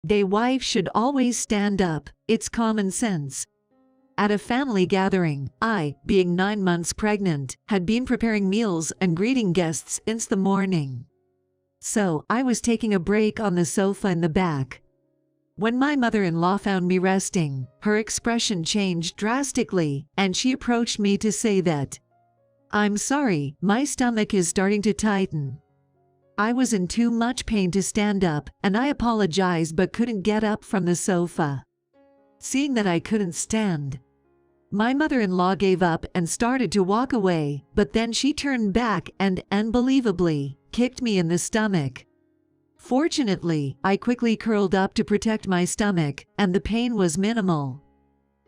They wife should always stand up, it's common sense. At a family gathering, I, being 9 months pregnant, had been preparing meals and greeting guests since the morning. So, I was taking a break on the sofa in the back. When my mother-in-law found me resting, her expression changed drastically, and she approached me to say that, "I'm sorry, my stomach is starting to tighten." I was in too much pain to stand up, and I apologized but couldn't get up from the sofa. Seeing that I couldn't stand, my mother-in-law gave up and started to walk away, but then she turned back and, unbelievably, kicked me in the stomach. Fortunately, I quickly curled up to protect my stomach, and the pain was minimal.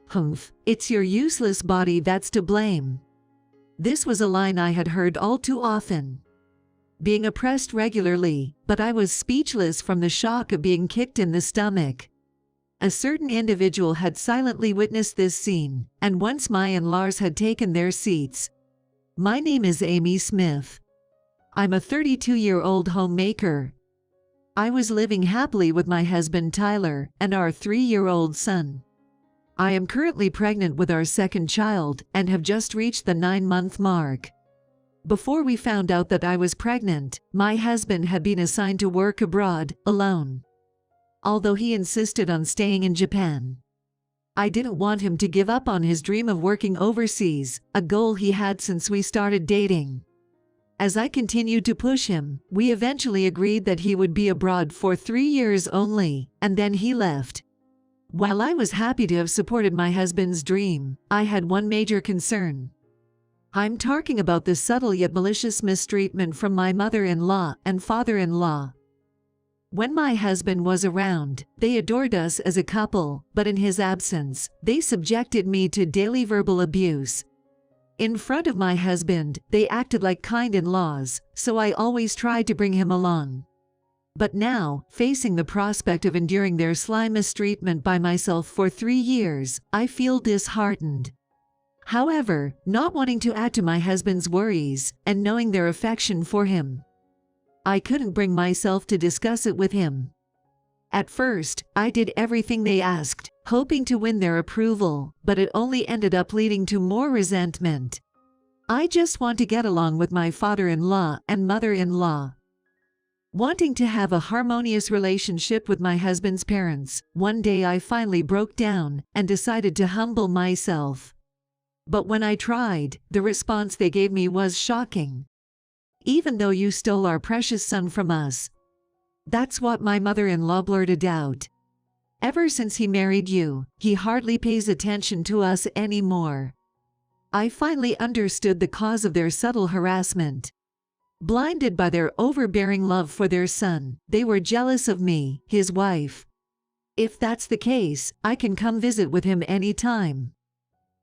"Humph, it's your useless body that's to blame." This was a line I had heard all too often. Being oppressed regularly, but I was speechless from the shock of being kicked in the stomach. A certain individual had silently witnessed this scene, and once my in-laws had taken their seats. My name is Amy Smith. I'm a 32-year-old homemaker. I was living happily with my husband Tyler and our 3-year-old son. I am currently pregnant with our second child and have just reached the 9-month mark. Before we found out that I was pregnant, my husband had been assigned to work abroad, alone. Although he insisted on staying in Japan. I didn't want him to give up on his dream of working overseas, a goal he had since we started dating. As I continued to push him, we eventually agreed that he would be abroad for 3 years only, and then he left. While I was happy to have supported my husband's dream, I had one major concern. I'm talking about the subtle yet malicious mistreatment from my mother-in-law and father-in-law. When my husband was around, they adored us as a couple, but in his absence, they subjected me to daily verbal abuse. In front of my husband, they acted like kind in-laws, so I always tried to bring him along. But now, facing the prospect of enduring their sly mistreatment by myself for 3 years, I feel disheartened. However, not wanting to add to my husband's worries, and knowing their affection for him, I couldn't bring myself to discuss it with him. At first, I did everything they asked, hoping to win their approval, but it only ended up leading to more resentment. I just want to get along with my father-in-law and mother-in-law. Wanting to have a harmonious relationship with my husband's parents, one day I finally broke down and decided to humble myself. But when I tried, the response they gave me was shocking. "Even though you stole our precious son from us." That's what my mother-in-law blurted out. "Ever since he married you, he hardly pays attention to us anymore." I finally understood the cause of their subtle harassment. Blinded by their overbearing love for their son, they were jealous of me, his wife. If that's the case, I can come visit with him anytime.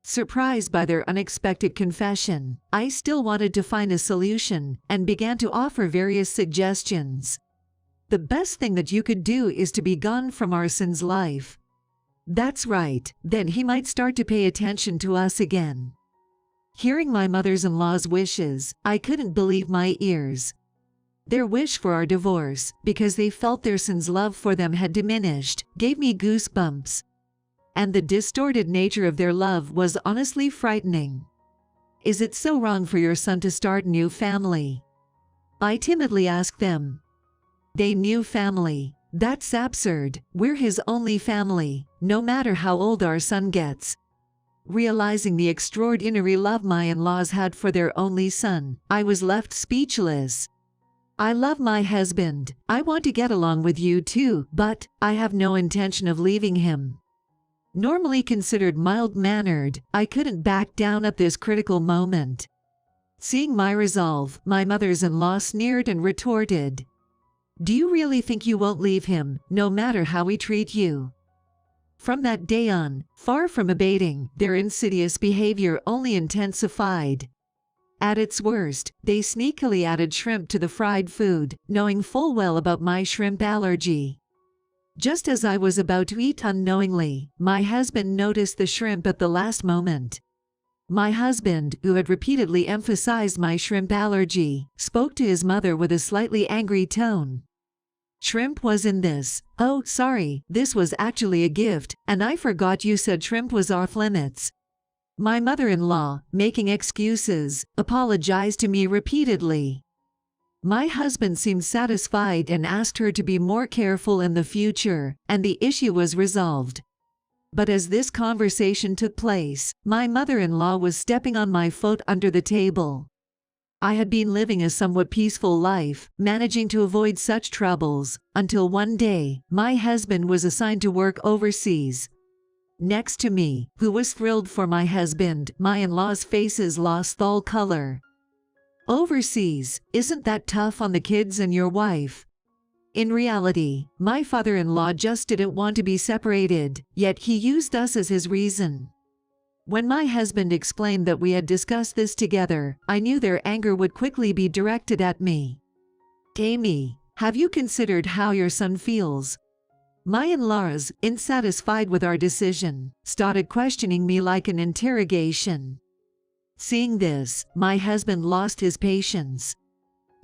Surprised by their unexpected confession, I still wanted to find a solution and began to offer various suggestions. "The best thing that you could do is to be gone from our son's life." "That's right, then he might start to pay attention to us again." Hearing my mother-in-law's wishes, I couldn't believe my ears. Their wish for our divorce, because they felt their son's love for them had diminished, gave me goosebumps. And the distorted nature of their love was honestly frightening. "Is it so wrong for your son to start a new family?" I timidly asked them. "They new family? That's absurd. We're his only family, no matter how old our son gets." Realizing the extraordinary love my in-laws had for their only son, I was left speechless. "I love my husband. I want to get along with you too, but I have no intention of leaving him." Normally considered mild-mannered, I couldn't back down at this critical moment. Seeing my resolve, my mother-in-law sneered and retorted, "Do you really think you won't leave him, no matter how we treat you?" From that day on, far from abating, their insidious behavior only intensified. At its worst, they sneakily added shrimp to the fried food, knowing full well about my shrimp allergy. Just as I was about to eat unknowingly, my husband noticed the shrimp at the last moment. My husband, who had repeatedly emphasized my shrimp allergy, spoke to his mother with a slightly angry tone. Shrimp was in this. Oh, sorry, this was actually a gift, and I forgot you said shrimp was off limits. My mother-in-law, making excuses, apologized to me repeatedly. My husband seemed satisfied and asked her to be more careful in the future, and the issue was resolved. But as this conversation took place, my mother-in-law was stepping on my foot under the table. I had been living a somewhat peaceful life, managing to avoid such troubles, until one day, my husband was assigned to work overseas. Next to me, who was thrilled for my husband, my in-laws' faces lost all color. Overseas, isn't that tough on the kids and your wife? In reality, my father-in-law just didn't want to be separated, yet he used us as his reason. When my husband explained that we had discussed this together, I knew their anger would quickly be directed at me. Amy, have you considered how your son feels? My in-laws, unsatisfied with our decision, started questioning me like an interrogation. Seeing this, my husband lost his patience.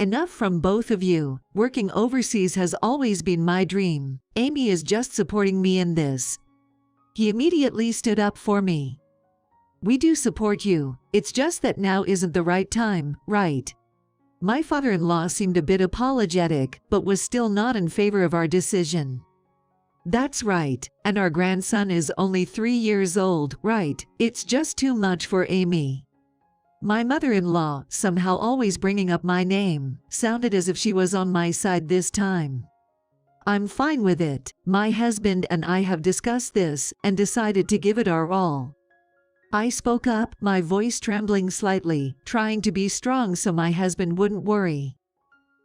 Enough from both of you. Working overseas has always been my dream. Amy is just supporting me in this. He immediately stood up for me. We do support you, it's just that now isn't the right time, right? My father-in-law seemed a bit apologetic, but was still not in favor of our decision. That's right, and our grandson is only 3 years old, right? It's just too much for Amy. My mother-in-law, somehow always bringing up my name, sounded as if she was on my side this time. I'm fine with it. My husband and I have discussed this and decided to give it our all. I spoke up, my voice trembling slightly, trying to be strong so my husband wouldn't worry.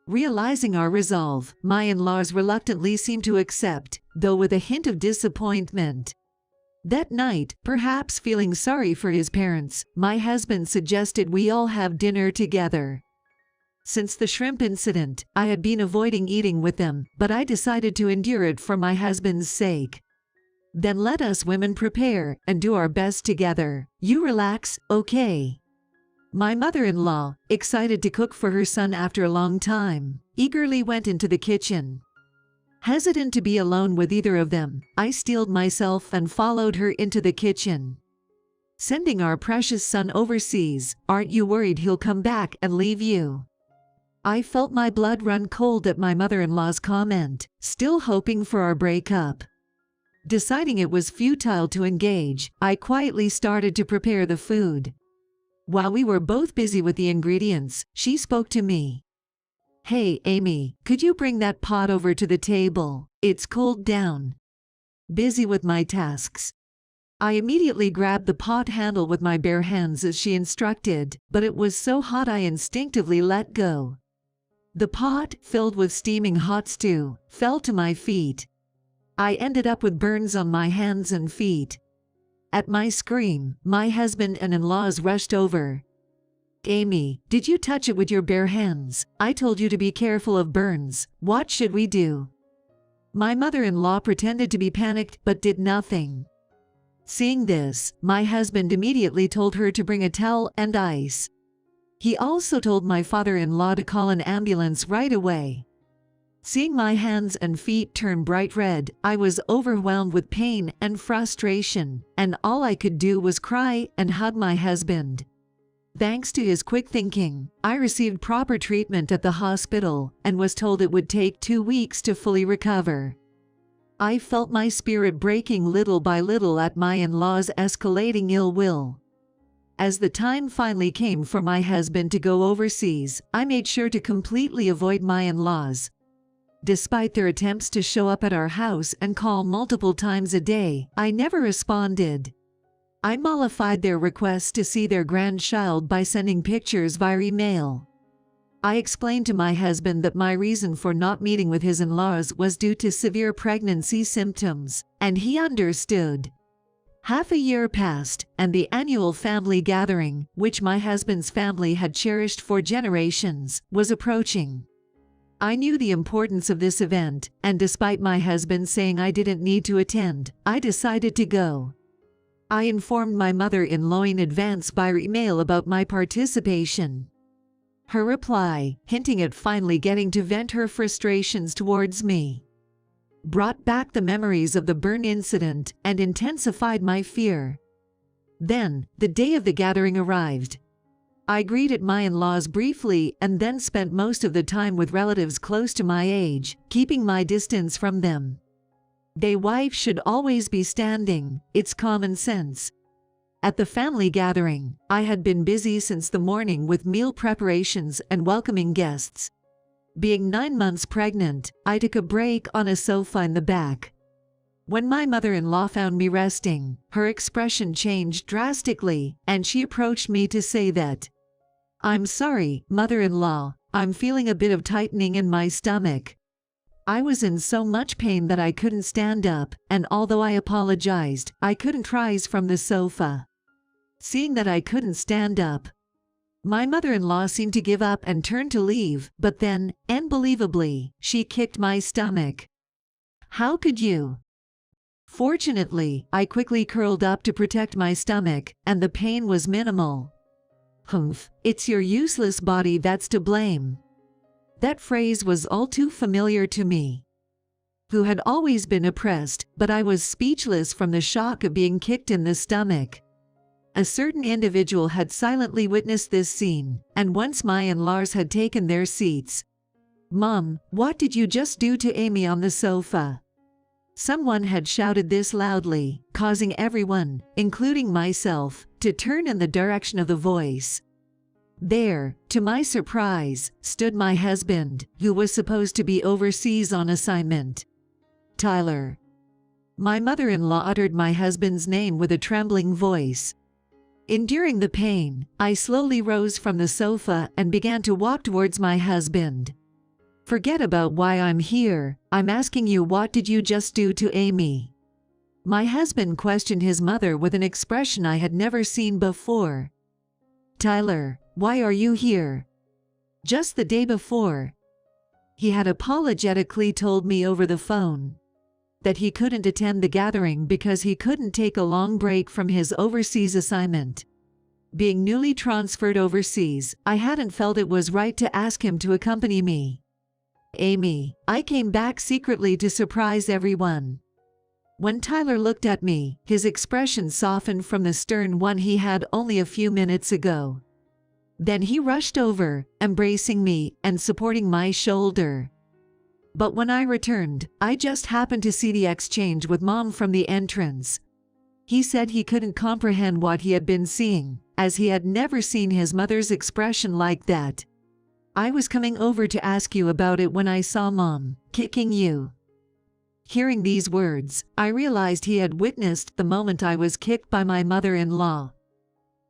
Realizing our resolve, my in-laws reluctantly seemed to accept, though with a hint of disappointment. That night, perhaps feeling sorry for his parents, my husband suggested we all have dinner together. Since the shrimp incident, I had been avoiding eating with them, but I decided to endure it for my husband's sake. Then let us women prepare and do our best together. You relax, okay? My mother-in-law, excited to cook for her son after a long time, eagerly went into the kitchen. Hesitant to be alone with either of them, I steeled myself and followed her into the kitchen. Sending our precious son overseas, aren't you worried he'll come back and leave you? I felt my blood run cold at my mother-in-law's comment, still hoping for our breakup. Deciding it was futile to engage, I quietly started to prepare the food. While we were both busy with the ingredients, she spoke to me. Hey, Amy, could you bring that pot over to the table? It's cooled down. Busy with my tasks. I immediately grabbed the pot handle with my bare hands as she instructed, but it was so hot I instinctively let go. The pot, filled with steaming hot stew, fell to my feet. I ended up with burns on my hands and feet. At my scream, my husband and in-laws rushed over. Amy, did you touch it with your bare hands? I told you to be careful of burns. What should we do? My mother-in-law pretended to be panicked but did nothing. Seeing this, my husband immediately told her to bring a towel and ice. He also told my father-in-law to call an ambulance right away. Seeing my hands and feet turn bright red, I was overwhelmed with pain and frustration, and all I could do was cry and hug my husband. Thanks to his quick thinking, I received proper treatment at the hospital and was told it would take 2 weeks to fully recover. I felt my spirit breaking little by little at my in-laws' escalating ill will. As the time finally came for my husband to go overseas, I made sure to completely avoid my in-laws. Despite their attempts to show up at our house and call multiple times a day, I never responded. I mollified their request to see their grandchild by sending pictures via email. I explained to my husband that my reason for not meeting with his in-laws was due to severe pregnancy symptoms, and he understood. Half a year passed, and the annual family gathering, which my husband's family had cherished for generations, was approaching. I knew the importance of this event, and despite my husband saying I didn't need to attend, I decided to go. I informed my mother-in-law in advance by email about my participation. her reply, hinting at finally getting to vent her frustrations towards me, brought back the memories of the burn incident and intensified my fear. Then, the day of the gathering arrived. I greeted my in-laws briefly and then spent most of the time with relatives close to my age, keeping my distance from them. A wife should always be standing, it's common sense. At the family gathering, I had been busy since the morning with meal preparations and welcoming guests. Being 9 months pregnant, I took a break on a sofa in the back. When my mother-in-law found me resting, her expression changed drastically, and she approached me to say that, "I'm sorry, mother-in-law, I'm feeling a bit of tightening in my stomach." I was in so much pain that I couldn't stand up, and although I apologized, I couldn't rise from the sofa. Seeing that I couldn't stand up, my mother-in-law seemed to give up and turned to leave, but then, unbelievably, she kicked my stomach. "How could you?" Fortunately, I quickly curled up to protect my stomach, and the pain was minimal. "Humph, it's your useless body that's to blame." That phrase was all too familiar to me, who had always been oppressed, but I was speechless from the shock of being kicked in the stomach. A certain individual had silently witnessed this scene, and once my in-laws had taken their seats, "Mom, what did you just do to Amy on the sofa?" Someone had shouted this loudly, causing everyone, including myself, to turn in the direction of the voice. There, to my surprise, stood my husband, who was supposed to be overseas on assignment. "Tyler." My mother-in-law uttered my husband's name with a trembling voice. Enduring the pain, I slowly rose from the sofa and began to walk towards my husband. "Forget about why I'm here, I'm asking you, what did you just do to Amy?" My husband questioned his mother with an expression I had never seen before. "Tyler, why are you here?" Just the day before, he had apologetically told me over the phone that he couldn't attend the gathering because he couldn't take a long break from his overseas assignment. Being newly transferred overseas, I hadn't felt it was right to ask him to accompany me. "Amy, I came back secretly to surprise everyone." When Tyler looked at me, his expression softened from the stern one he had only a few minutes ago. Then he rushed over, embracing me and supporting my shoulder. But when I returned, I just happened to see the exchange with Mom from the entrance. He said he couldn't comprehend what he had been seeing, as he had never seen his mother's expression like that. "I was coming over to ask you about it when I saw Mom kicking you." Hearing these words, I realized he had witnessed the moment I was kicked by my mother-in-law.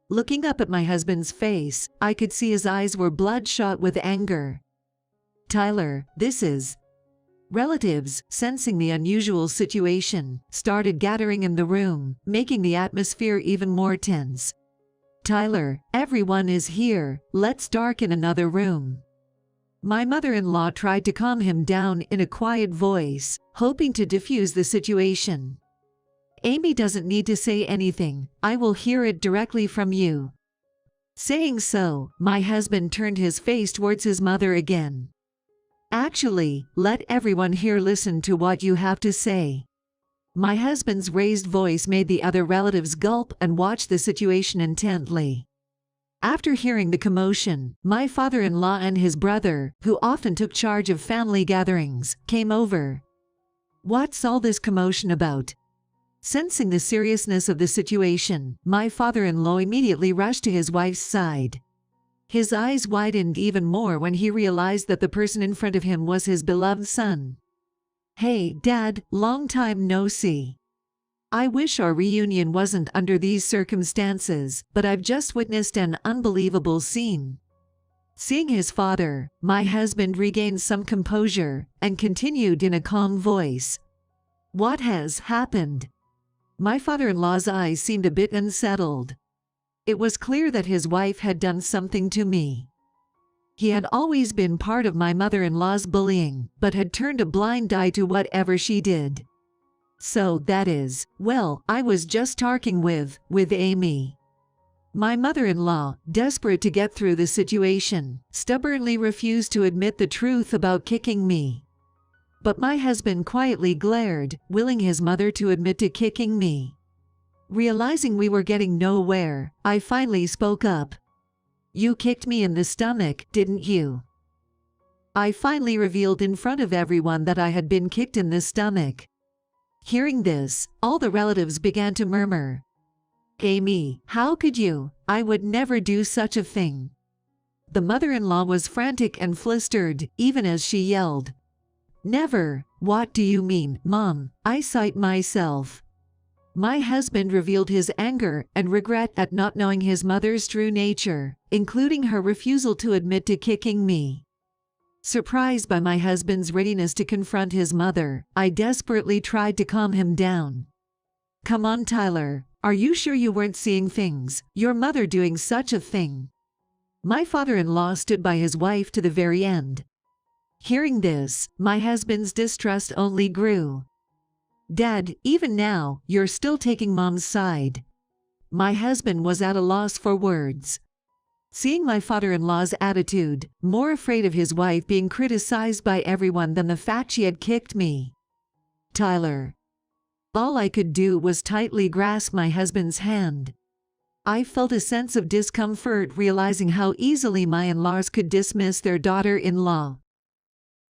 Looking up at my husband's face, I could see his eyes were bloodshot with anger. "Tyler, this is..." Relatives, sensing the unusual situation, started gathering in the room, making the atmosphere even more tense. "Tyler, everyone is here, let's darken another room." My mother-in-law tried to calm him down in a quiet voice, hoping to diffuse the situation. "Amy doesn't need to say anything, I will hear it directly from you." Saying so, my husband turned his face towards his mother again. "Actually, let everyone here listen to what you have to say." My husband's raised voice made the other relatives gulp and watch the situation intently. After hearing the commotion, my father-in-law and his brother, who often took charge of family gatherings, came over. "What's all this commotion about?" Sensing the seriousness of the situation, my father-in-law immediately rushed to his wife's side. His eyes widened even more when he realized that the person in front of him was his beloved son. "Hey, Dad, long time no see. I wish our reunion wasn't under these circumstances, but I've just witnessed an unbelievable scene." Seeing his father, my husband regained some composure and continued in a calm voice. "What has happened?" My father-in-law's eyes seemed a bit unsettled. It was clear that his wife had done something to me. He had always been part of my mother-in-law's bullying, but had turned a blind eye to whatever she did. "So that is, well, I was just talking with Amy." My mother-in-law, desperate to get through the situation, stubbornly refused to admit the truth about kicking me. But my husband quietly glared, willing his mother to admit to kicking me. Realizing we were getting nowhere, I finally spoke up. "You kicked me in the stomach, didn't you?" I finally revealed in front of everyone that I had been kicked in the stomach. Hearing this, all the relatives began to murmur. "Amy, how could you? I would never do such a thing." The mother-in-law was frantic and flustered, even as she yelled, "Never! What do you mean, Mom? I cite myself." My husband revealed his anger and regret at not knowing his mother's true nature, including her refusal to admit to kicking me. Surprised by my husband's readiness to confront his mother, I desperately tried to calm him down. "Come on, Tyler. Are you sure you weren't seeing things? Your mother doing such a thing?" My father-in-law stood by his wife to the very end. Hearing this, my husband's distrust only grew. "Dad, even now, you're still taking Mom's side." My husband was at a loss for words. Seeing my father-in-law's attitude, more afraid of his wife being criticized by everyone than the fact she had kicked me. "Tyler." All I could do was tightly grasp my husband's hand. I felt a sense of discomfort realizing how easily my in-laws could dismiss their daughter-in-law.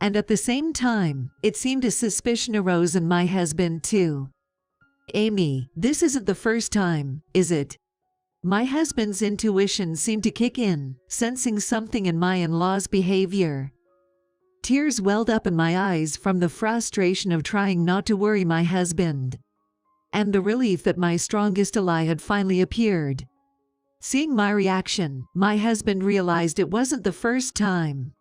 And at the same time, it seemed a suspicion arose in my husband too. "Amy, this isn't the first time, is it?" My husband's intuition seemed to kick in, sensing something in my in-law's behavior. Tears welled up in my eyes from the frustration of trying not to worry my husband, and the relief that my strongest ally had finally appeared. Seeing my reaction, my husband realized it wasn't the first time.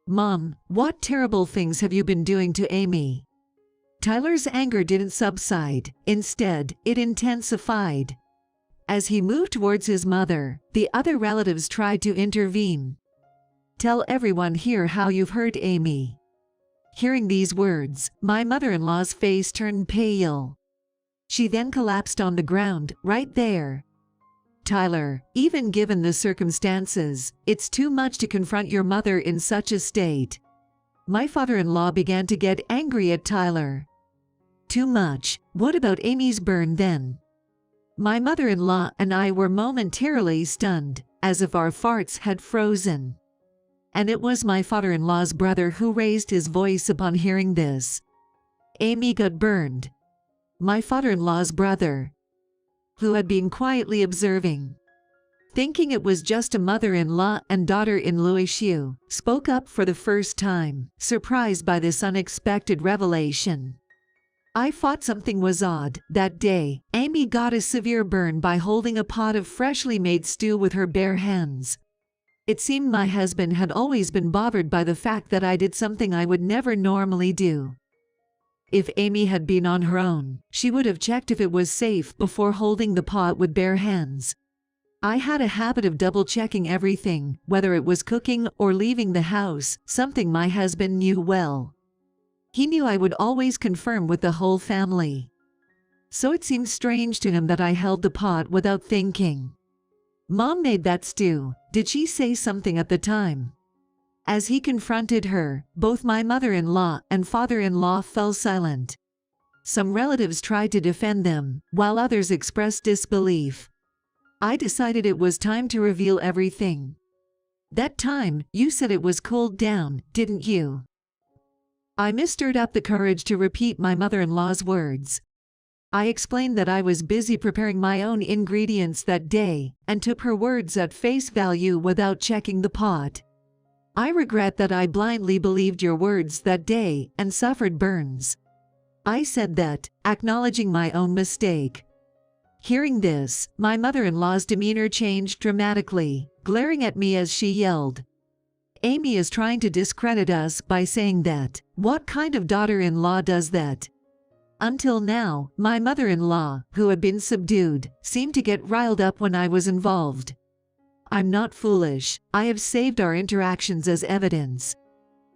"Mom, what terrible things have you been doing to Amy?" Tyler's anger didn't subside, instead, it intensified. As he moved towards his mother, the other relatives tried to intervene. "Tell everyone here how you've hurt Amy." Hearing these words, my mother-in-law's face turned pale. She then collapsed on the ground, right there. "Tyler, even given the circumstances, it's too much to confront your mother in such a state." My father-in-law began to get angry at Tyler. "Too much? What about Amy's burn then?" My mother-in-law and I were momentarily stunned, as if our farts had frozen. And it was my father-in-law's brother who raised his voice upon hearing this. "Amy got burned." My father-in-law's brother, who had been quietly observing, thinking it was just a mother-in-law and daughter-in-law issue, spoke up for the first time, surprised by this unexpected revelation. "I thought something was odd. That day, Amy got a severe burn by holding a pot of freshly made stew with her bare hands. It seemed my husband had always been bothered by the fact that I did something I would never normally do. If Amy had been on her own, she would have checked if it was safe before holding the pot with bare hands. I had a habit of double-checking everything, whether it was cooking or leaving the house, something my husband knew well. He knew I would always confirm with the whole family. So it seemed strange to him that I held the pot without thinking. "Mom made that stew. Did she say something at the time?" As he confronted her, both my mother-in-law and father-in-law fell silent. Some relatives tried to defend them, while others expressed disbelief. I decided it was time to reveal everything. "That time, you said it was cooled down, didn't you?" I mustered up the courage to repeat my mother-in-law's words. I explained that I was busy preparing my own ingredients that day, and took her words at face value without checking the pot. "I regret that I blindly believed your words that day and suffered burns." I said that, acknowledging my own mistake. Hearing this, my mother-in-law's demeanor changed dramatically, glaring at me as she yelled, "Amy is trying to discredit us by saying that. What kind of daughter-in-law does that?" Until now, my mother-in-law, who had been subdued, seemed to get riled up when I was involved. I'm not foolish. I have saved our interactions as evidence.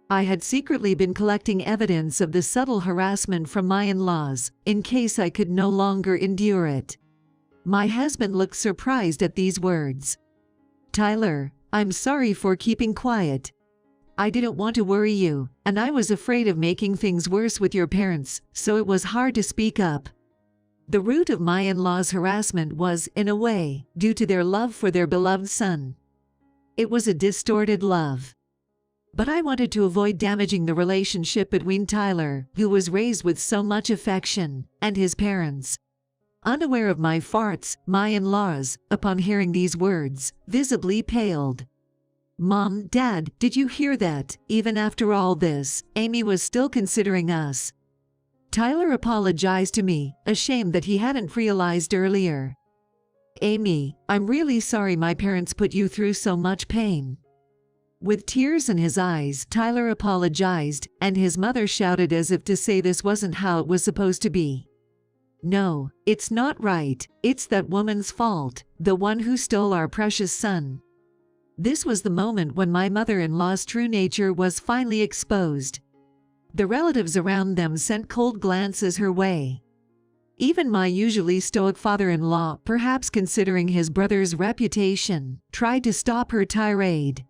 I had secretly been collecting evidence of the subtle harassment from my in-laws, in case I could no longer endure it. My husband looked surprised at these words. "Tyler, I'm sorry for keeping quiet. I didn't want to worry you, and I was afraid of making things worse with your parents, so it was hard to speak up." The root of my in-laws' harassment was, in a way, due to their love for their beloved son. It was a distorted love. But I wanted to avoid damaging the relationship between Tyler, who was raised with so much affection, and his parents. Unaware of my farts, my in-laws, upon hearing these words, visibly paled. "Mom, Dad, did you hear that? Even after all this, Amy was still considering us." Tyler apologized to me, ashamed that he hadn't realized earlier. "Amy, I'm really sorry my parents put you through so much pain." With tears in his eyes, Tyler apologized, and his mother shouted as if to say this wasn't how it was supposed to be. "No, it's not right. It's that woman's fault, the one who stole our precious son." This was the moment when my mother-in-law's true nature was finally exposed. The relatives around them sent cold glances her way. Even my usually stoic father-in-law, perhaps considering his brother's reputation, tried to stop her tirade.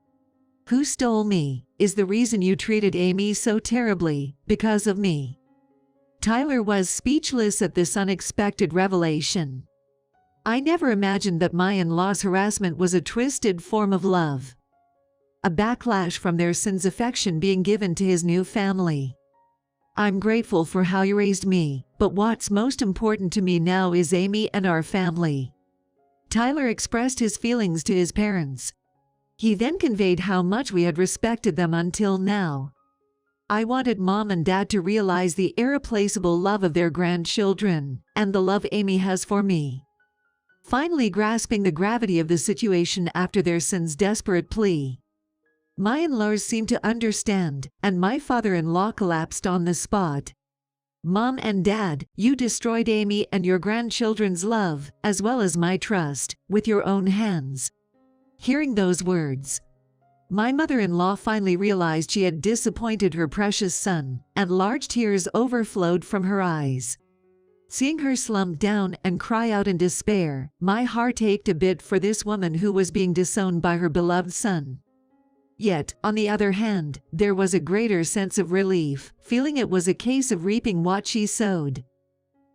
"Who stole me? Is the reason you treated Amy so terribly because of me?" Tyler was speechless at this unexpected revelation. I never imagined that my in-laws' harassment was a twisted form of love. A backlash from their son's affection being given to his new family. "I'm grateful for how you raised me, but what's most important to me now is Amy and our family." Tyler expressed his feelings to his parents. He then conveyed how much we had respected them until now. I wanted Mom and Dad to realize the irreplaceable love of their grandchildren, and the love Amy has for me. Finally grasping the gravity of the situation after their son's desperate plea. My in-laws seemed to understand, and my father-in-law collapsed on the spot. "Mom and Dad, you destroyed Amy and your grandchildren's love, as well as my trust, with your own hands." Hearing those words, my mother-in-law finally realized she had disappointed her precious son, and large tears overflowed from her eyes. Seeing her slump down and cry out in despair, my heart ached a bit for this woman who was being disowned by her beloved son. Yet, on the other hand, there was a greater sense of relief, feeling it was a case of reaping what she sowed.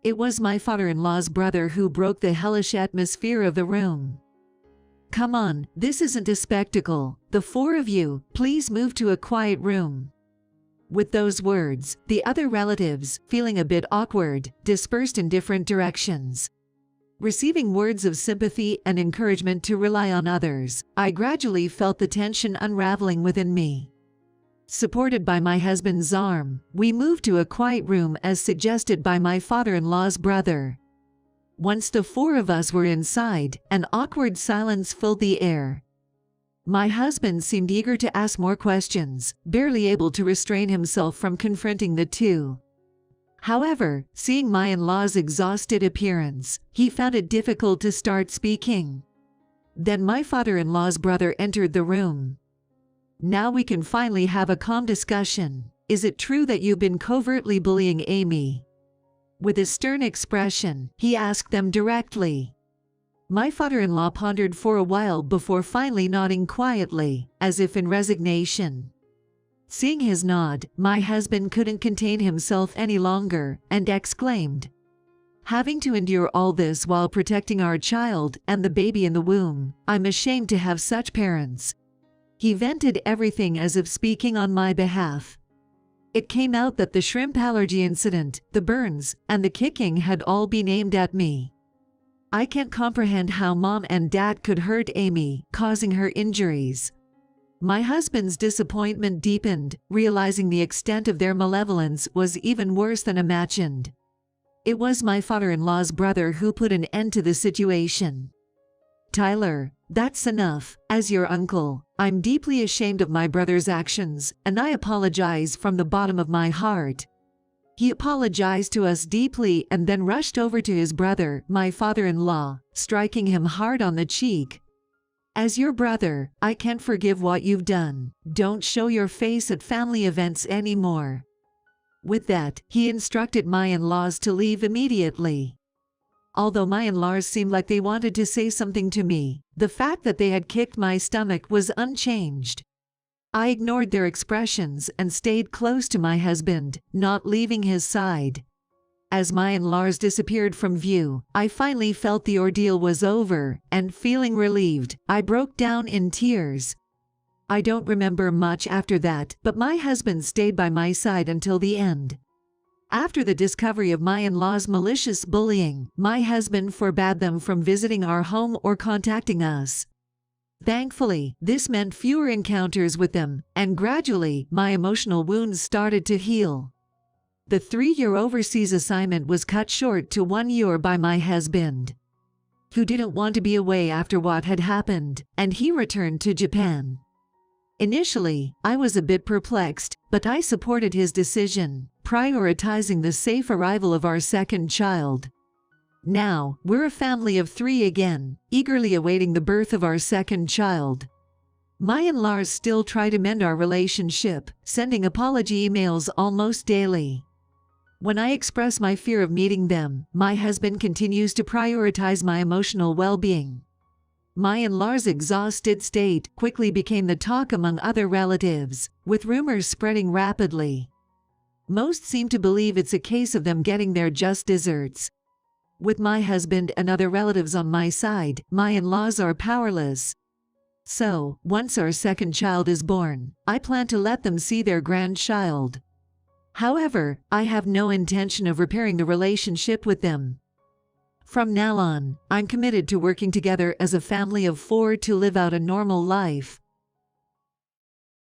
It was my father-in-law's brother who broke the hellish atmosphere of the room. "Come on, this isn't a spectacle. The four of you, please move to a quiet room." With those words, the other relatives, feeling a bit awkward, dispersed in different directions. Receiving words of sympathy and encouragement to rely on others, I gradually felt the tension unraveling within me. Supported by my husband's arm, we moved to a quiet room as suggested by my father-in-law's brother. Once the four of us were inside, an awkward silence filled the air. My husband seemed eager to ask more questions, barely able to restrain himself from confronting the two. However, seeing my in-law's exhausted appearance, he found it difficult to start speaking. Then my father-in-law's brother entered the room. "Now we can finally have a calm discussion. Is it true that you've been covertly bullying Amy?" With a stern expression, he asked them directly. My father-in-law pondered for a while before finally nodding quietly, as if in resignation. Seeing his nod, my husband couldn't contain himself any longer, and exclaimed, "Having to endure all this while protecting our child and the baby in the womb, I'm ashamed to have such parents." He vented everything as if speaking on my behalf. It came out that the shrimp allergy incident, the burns, and the kicking had all been aimed at me. I can't comprehend how Mom and Dad could hurt Amy, causing her injuries. My husband's disappointment deepened, realizing the extent of their malevolence was even worse than imagined. It was my father-in-law's brother who put an end to the situation. "Tyler, that's enough. As your uncle, I'm deeply ashamed of my brother's actions, and I apologize from the bottom of my heart." He apologized to us deeply and then rushed over to his brother, my father-in-law, striking him hard on the cheek. "As your brother, I can't forgive what you've done. Don't show your face at family events anymore." With that, he instructed my in-laws to leave immediately. Although my in-laws seemed like they wanted to say something to me, the fact that they had kicked my stomach was unchanged. I ignored their expressions and stayed close to my husband, not leaving his side. As my in-laws disappeared from view, I finally felt the ordeal was over, and feeling relieved, I broke down in tears. I don't remember much after that, but my husband stayed by my side until the end. After the discovery of my in-laws' malicious bullying, my husband forbade them from visiting our home or contacting us. Thankfully, this meant fewer encounters with them, and gradually, my emotional wounds started to heal. The 3-year overseas assignment was cut short to 1 year by my husband, who didn't want to be away after what had happened, and he returned to Japan. Initially, I was a bit perplexed, but I supported his decision, prioritizing the safe arrival of our second child. Now, we're a family of 3 again, eagerly awaiting the birth of our second child. My in-laws still try to mend our relationship, sending apology emails almost daily. When I express my fear of meeting them, my husband continues to prioritize my emotional well-being. My in-laws' exhausted state quickly became the talk among other relatives, with rumors spreading rapidly. Most seem to believe it's a case of them getting their just desserts. With my husband and other relatives on my side, my in-laws are powerless. So, once our second child is born, I plan to let them see their grandchild. However, I have no intention of repairing the relationship with them. From now on, I'm committed to working together as a family of 4 to live out a normal life.